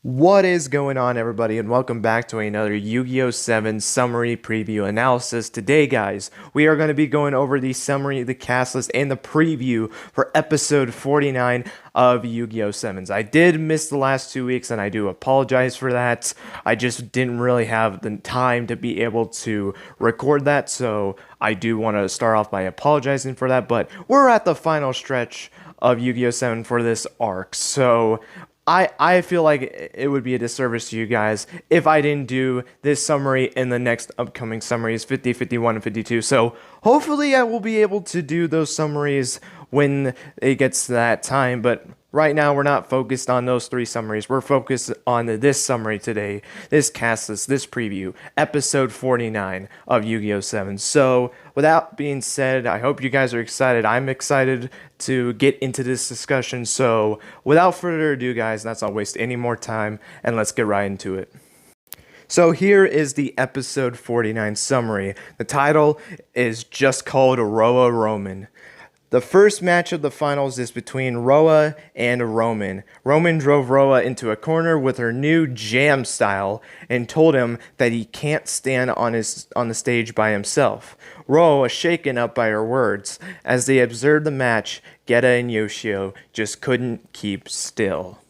What is going on, everybody, and welcome back to another Yu-Gi-Oh! 7 summary preview analysis. Today, guys, we are going to be going over the summary, the cast list, and the preview for episode 49 of Yu-Gi-Oh! Sevens. I did miss the last 2 weeks, and I do apologize for that. I just didn't really have the time to be able to record that, so I do want to start off by apologizing for that, but we're at the final stretch of Yu-Gi-Oh! 7 for this arc, so I feel like it would be a disservice to you guys if I didn't do this summary in the next upcoming summaries, 50, 51, and 52. So hopefully I will be able to do those summaries when it gets to that time. But right now we're not focused on those three summaries. We're focused on this summary today, this cast list, this preview, episode 49 of Yu-Gi-Oh! 7. So with that being said, I hope you guys are excited. I'm excited to get into this discussion. So without further ado, guys, let's not waste any more time and let's get right into it. So here is the episode 49 summary. The title is just called Roa Roman. The first match of the finals is between Roa and Roman. Roman drove Roa into a corner with her new jam style and told him that he can't stand on the stage by himself. Roa was shaken up by her words. As they observed the match, Geta and Yugioh just couldn't keep still.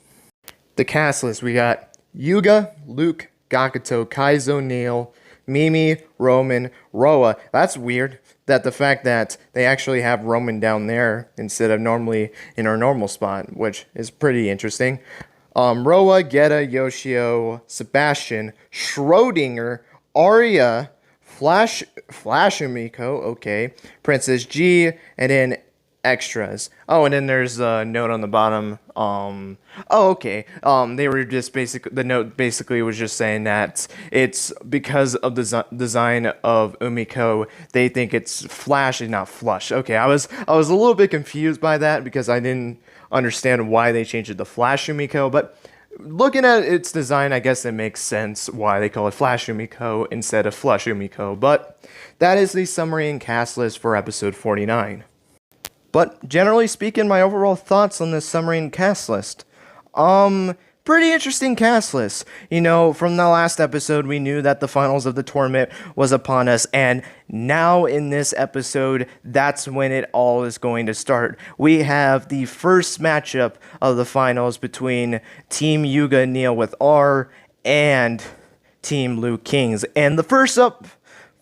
The cast list, we got Yuga, Luke, Gakuto, Kaizo, Neil, Mimi, Roman, Roa. That's weird. That the fact that they actually have Roman down there instead of normally in her normal spot, which is pretty interesting. Roa, Geta, Yoshio, Sebastian, Schrodinger, Arya, Umiko, okay, Princess G, and then extras. Oh, and then there's a note on the bottom. Okay. They were just the note basically was just saying that it's because of the design of Umiko, they think it's flash and not flush. Okay, I was a little bit confused by that because I didn't understand why they changed it to Flash Umiko, but looking at its design, I guess it makes sense why they call it Flash Umiko instead of Flush Umiko. But that is the summary and cast list for episode 49. But generally speaking, my overall thoughts on this summary and cast list. Pretty interesting cast list. You know, from the last episode, we knew that the finals of the tournament was upon us, and now in this episode, that's when it all is going to start. We have the first matchup of the finals between Team Yuga and Neil with R and Team Luke Kings. And the first up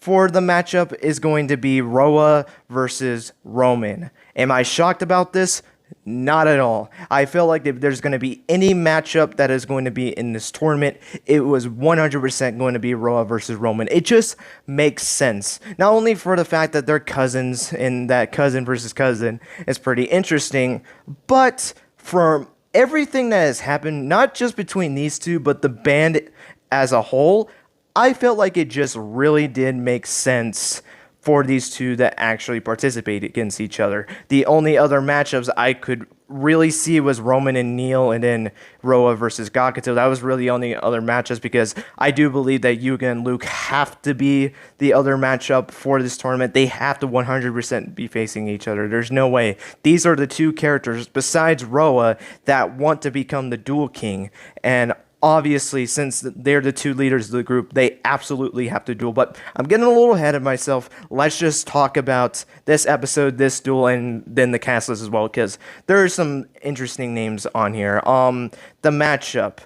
for the matchup is going to be Roa versus Roman. Am I shocked about this? Not at all. I feel like if there's going to be any matchup that is going to be in this tournament, it was 100% going to be Roa versus Roman. It just makes sense. Not only for the fact that they're cousins and that cousin versus cousin is pretty interesting, but from everything that has happened, not just between these two, but the band as a whole, I felt like it just really did make sense for these two that actually participate against each other. The only other matchups I could really see was Roman and Neil, and then Roa versus Gakuto. That was really the only other matchups because I do believe that Yuga and Luke have to be the other matchup for this tournament. They have to 100% be facing each other. There's no way. These are the two characters besides Roa that want to become the Dual King, and obviously, since they're the two leaders of the group, they absolutely have to duel. But I'm getting a little ahead of myself. Let's just talk about this episode, this duel, and then the cast list as well, because there are some interesting names on here. The matchup.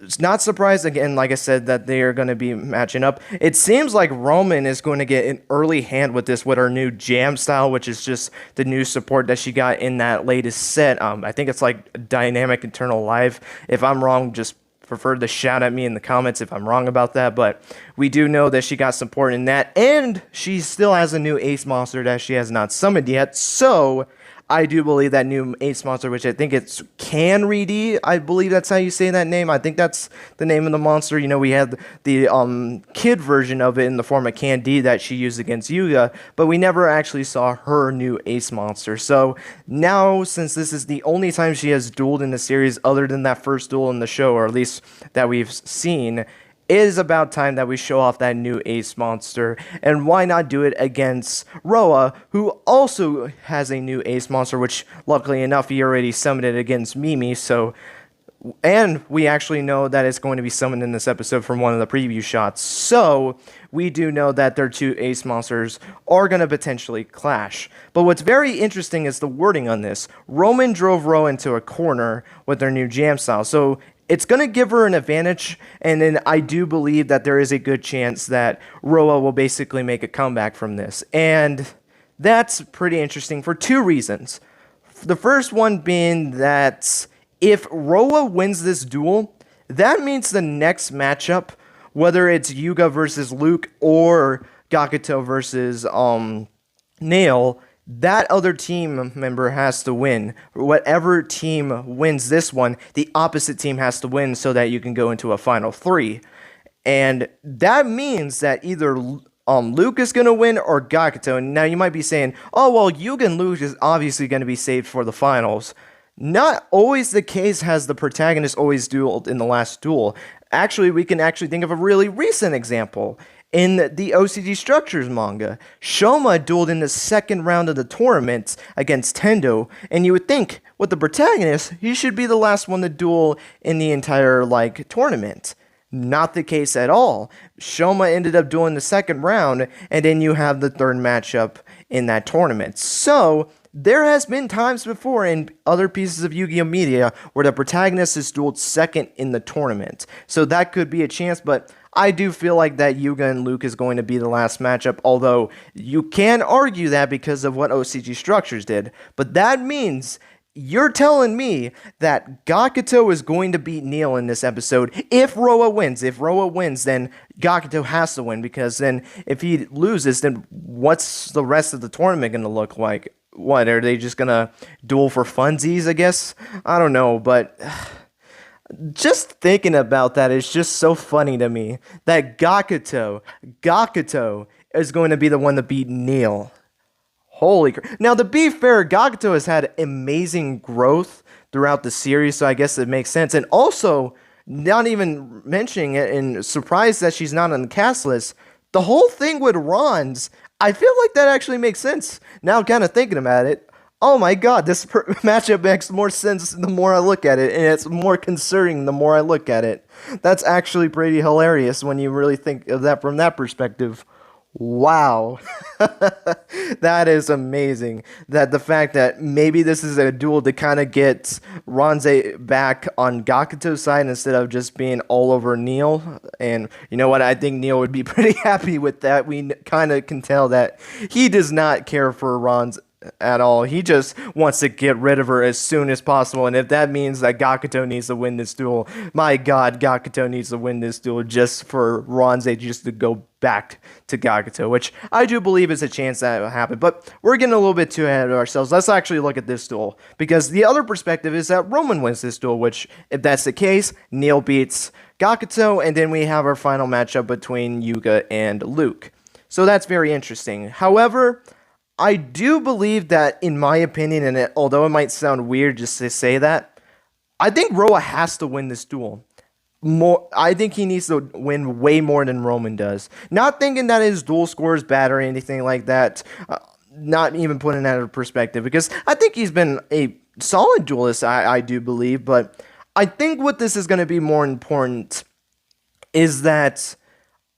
It's not surprised, again, like I said, that they are going to be matching up. It seems like Roman is going to get an early hand with this with her new jam style, which is just the new support that she got in that latest set. I think it's like Dynamic Eternal Life. If I'm wrong, just prefer to shout at me in the comments if I'm wrong about that, but we do know that she got support in that, and she still has a new ace monster that she has not summoned yet, so I do believe that new ace monster, which I think it's Canredi, I believe that's how you say that name. I think that's the name of the monster. You know, we had the kid version of it in the form of Candy that she used against Yuga, but we never actually saw her new ace monster. So now, since this is the only time she has dueled in the series other than that first duel in the show, or at least that we've seen, it is about time that we show off that new ace monster, and why not do it against Roa, who also has a new ace monster, which luckily enough he already summoned it against Mimi, so And we actually know that it's going to be summoned in this episode from one of the preview shots. So we do know that their two ace monsters are going to potentially clash. But what's very interesting is the wording on this. Roman drove Ro into a corner with their new jam style. So it's going to give her an advantage. And then I do believe that there is a good chance that Roa will basically make a comeback from this. And that's pretty interesting for two reasons. The first one being that if Roa wins this duel, that means the next matchup, whether it's Yuga versus Luke or Gakuto versus Nail, that other team member has to win. Whatever team wins this one, the opposite team has to win so that you can go into a final three. And that means that either Luke is going to win or Gakuto. And now you might be saying, oh, well, Yuga and Luke is obviously going to be saved for the finals. Not always the case has the protagonist always dueled in the last duel. Actually, we can actually think of a really recent example. In the OCG Structures manga, Shoma dueled in the second round of the tournament against Tendo, and you would think, with the protagonist, he should be the last one to duel in the entire, tournament. Not the case at all. Shoma ended up dueling the second round, and then you have the third matchup in that tournament. So, there has been times before in other pieces of Yu-Gi-Oh! Media where the protagonist is dueled second in the tournament. So that could be a chance, but I do feel like that Yuga and Luke is going to be the last matchup, although you can argue that because of what OCG Structures did. But that means you're telling me that Gakuto is going to beat Neil in this episode if Roa wins. If Roa wins, then Gakuto has to win, because then if he loses, then what's the rest of the tournament going to look like? What, are they just going to duel for funsies, I guess? I don't know, but just thinking about that is just so funny to me that Gakuto is going to be the one to beat Neil. Holy crap. Now, to be fair, Gakuto has had amazing growth throughout the series, so I guess it makes sense. And also, not even mentioning it, and surprised that she's not on the cast list, the whole thing with Ron's, I feel like that actually makes sense. Now, kind of thinking about it, oh my god, this matchup makes more sense the more I look at it, and it's more concerning the more I look at it. That's actually pretty hilarious when you really think of that from that perspective. Wow. That is amazing. That the fact that maybe this is a duel to kind of get Ronze back on Gakuto's side instead of just being all over Neil. And you know what? I think Neil would be pretty happy with that. We kind of can tell that he does not care for Ron's at all. He just wants to get rid of her as soon as possible. And if that means that Gakuto needs to win this duel, my god, Gakuto needs to win this duel just for Ronze just to go back to Gakuto, which I do believe is a chance that will happen. But we're getting a little bit too ahead of ourselves. Let's actually look at this duel, because the other perspective is that Roman wins this duel, which, if that's the case, Neil beats Gakuto, and then we have our final matchup between Yuga and Luke. So that's very interesting. However, I do believe that, in my opinion, and although it might sound weird just to say that, I think Roa has to win this duel. I think he needs to win way more than Roman does. Not thinking that his duel score is bad or anything like that. Not even putting that in perspective, because I think he's been a solid duelist, I do believe. But I think what this is going to be more important is that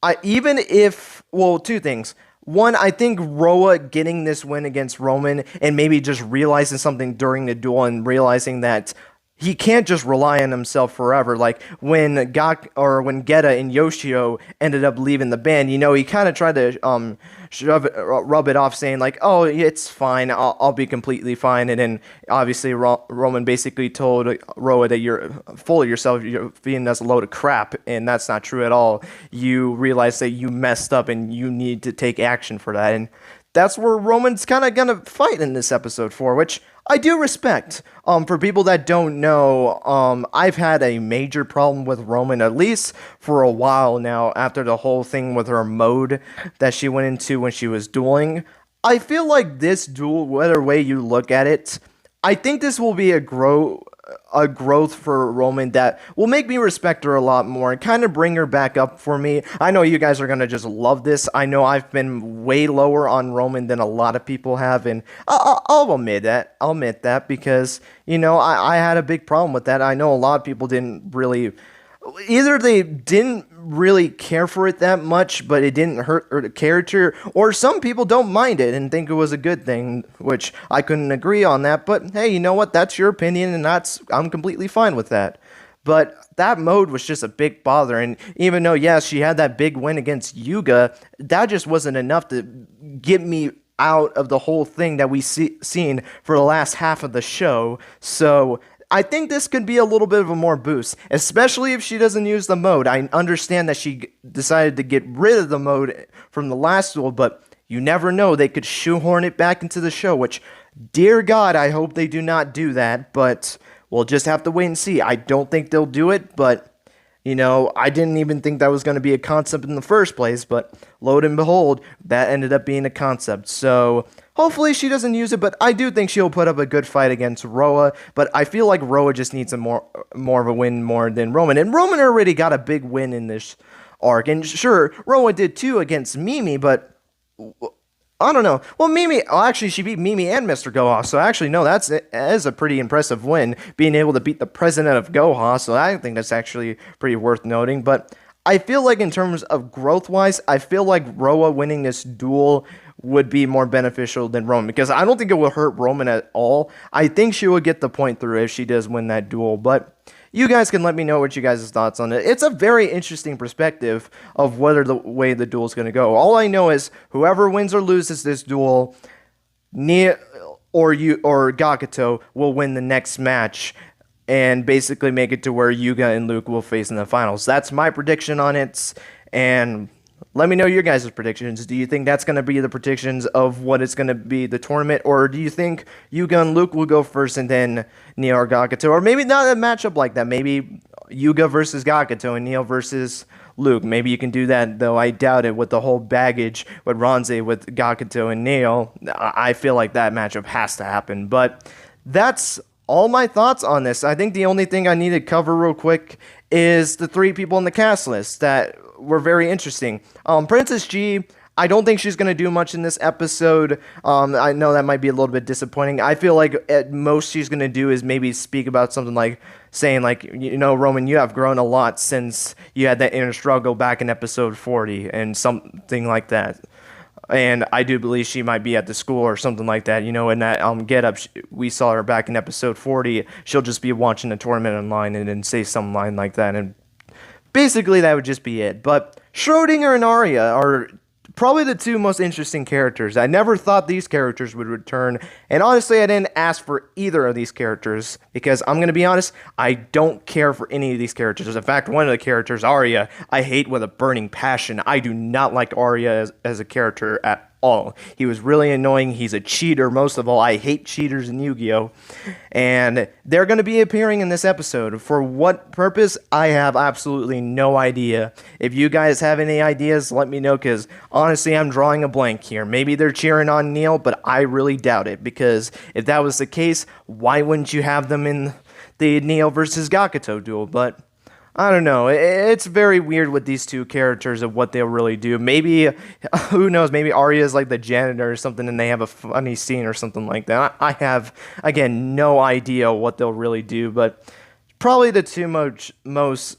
two things. One, I think Roa getting this win against Roman and maybe just realizing something during the duel and realizing that he can't just rely on himself forever. Like when Geta and Yoshio ended up leaving the band, he kind of tried to rub it off, saying like, "Oh, it's fine. I'll be completely fine." And then obviously Roman basically told Roa that you're full of yourself. You're feeding us a load of crap, and that's not true at all. You realize that you messed up, and you need to take action for that. And that's where Roman's kind of gonna fight in this episode for, which I do respect. For people that don't know, I've had a major problem with Roman, at least for a while now, after the whole thing with her mode that she went into when she was dueling. I feel like this duel, whether way you look at it, I think this will be a growth for Roman that will make me respect her a lot more and kind of bring her back up for me. I know you guys are going to just love this. I know I've been way lower on Roman than a lot of people have, and I'll admit that. I'll admit that because, I had a big problem with that. I know a lot of people didn't really, either they didn't really care for it that much, but it didn't hurt the character, or some people don't mind it and think it was a good thing, which I couldn't agree on that. But hey, you know what? That's your opinion, and I'm completely fine with that. But that mode was just a big bother, and even though yes, she had that big win against Yuga, that just wasn't enough to get me out of the whole thing that we seen for the last half of the show. So I think this could be a little bit of a more boost, especially if she doesn't use the mode. I understand that she decided to get rid of the mode from the last duel, but you never know. They could shoehorn it back into the show, which, dear God, I hope they do not do that, but we'll just have to wait and see. I don't think they'll do it, but, I didn't even think that was going to be a concept in the first place, but lo and behold, that ended up being a concept. So hopefully she doesn't use it, but I do think she'll put up a good fight against Roa. But I feel like Roa just needs a more of a win more than Roman. And Roman already got a big win in this arc. And sure, Roa did too against Mimi, but I don't know. Well, Mimi, actually, she beat Mimi and Mr. Goha, so actually, no, that is a pretty impressive win, being able to beat the president of Goha, so I think that's actually pretty worth noting. But I feel like in terms of growth-wise, I feel like Roa winning this duel would be more beneficial than Roman, because I don't think it will hurt Roman at all. I think she will get the point through if she does win that duel, but you guys can let me know what you guys' thoughts on it. It's a very interesting perspective of whether the way the duel is going to go. All I know is whoever wins or loses this duel, Nia or Gakuto will win the next match and basically make it to where Yuga and Luke will face in the finals. That's my prediction on it, and let me know your guys' predictions. Do you think that's going to be the predictions of what it's going to be, the tournament? Or do you think Yuga and Luke will go first and then Neo or Gakuto? Or maybe not a matchup like that. Maybe Yuga versus Gakuto and Neo versus Luke. Maybe you can do that, though I doubt it with the whole baggage with Ronze with Gakuto and Neo. I feel like that matchup has to happen. But that's all my thoughts on this. I think the only thing I need to cover real quick is the 3 people in the cast list that were very interesting. Princess G, I don't think she's going to do much in this episode. I know that might be a little bit disappointing. I feel like at most she's going to do is maybe speak about something like saying like, Roman, you have grown a lot since you had that inner struggle back in episode 40 and something like that. And I do believe she might be at the school or something like that. In that Get Up, we saw her back in episode 40. She'll just be watching a tournament online and then say some line like that. And basically, that would just be it. But Schrodinger and Arya are probably the 2 most interesting characters. I never thought these characters would return, and honestly, I didn't ask for either of these characters, because I'm going to be honest, I don't care for any of these characters. In fact, one of the characters, Arya, I hate with a burning passion. I do not like Arya as a character at all. He was really annoying. He's a cheater. Most of all, I hate cheaters in Yu-Gi-Oh! And they're going to be appearing in this episode. For what purpose? I have absolutely no idea. If you guys have any ideas, let me know, because honestly, I'm drawing a blank here. Maybe they're cheering on Neil, but I really doubt it, because if that was the case, why wouldn't you have them in the Neil versus Gakuto duel? But I don't know. It's very weird with these 2 characters of what they'll really do. Maybe, who knows, maybe Arya is like the janitor or something and they have a funny scene or something like that. I have, again, no idea what they'll really do, but probably the 2 most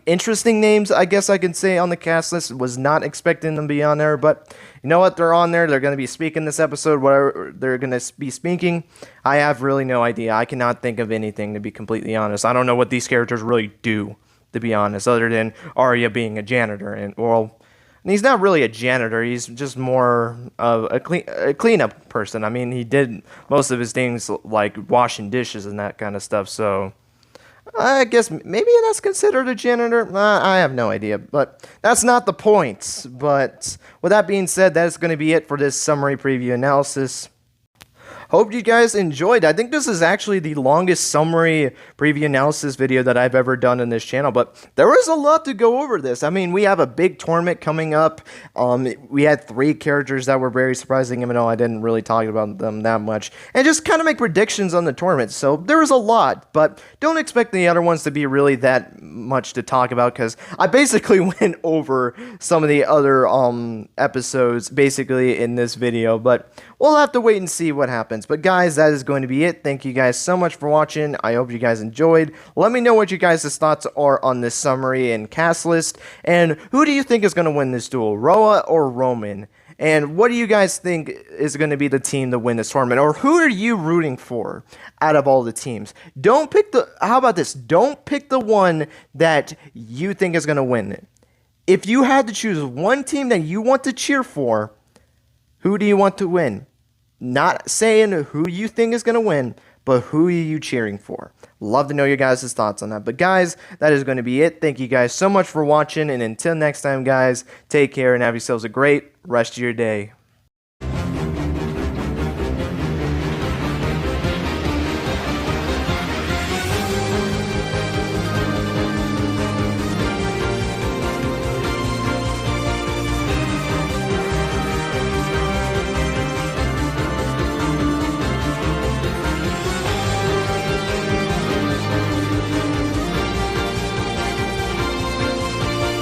interesting names, I guess I can say, on the cast list. Was not expecting them to be on there, but you know what? They're on there. They're going to be speaking this episode. Whatever they're going to be speaking, I have really no idea. I cannot think of anything, to be completely honest. I don't know what these characters really do, to be honest, other than Arya being a janitor. And he's not really a janitor. He's just more of a cleanup person. I mean, he did most of his things like washing dishes and that kind of stuff, so I guess maybe that's considered a janitor. I have no idea, but that's not the point. But with that being said, that is going to be it for this summary preview analysis. Hope you guys enjoyed. I think this is actually the longest summary preview analysis video that I've ever done in this channel, but there was a lot to go over this. I mean, we have a big tournament coming up. We had 3 characters that were very surprising, even though I didn't really talk about them that much, and just kind of make predictions on the tournament. So there was a lot, but don't expect the other ones to be really that much to talk about, because I basically went over some of the other episodes basically in this video, but we'll have to wait and see what happens. But guys, that is going to be it. Thank you guys so much for watching. I hope you guys enjoyed. Let me know what you guys' thoughts are on this summary and cast list, and who do you think is going to win this duel, Roa or Roman? And what do you guys think is going to be the team to win this tournament? Or who are you rooting for out of all the teams? Don't pick the, how about this? Don't pick the one that you think is going to win. If you had to choose one team that you want to cheer for, who do you want to win? Not saying who you think is going to win, but who are you cheering for? Love to know your guys' thoughts on that. But guys, that is going to be it. Thank you guys so much for watching. And until next time, guys, take care and have yourselves a great rest of your day.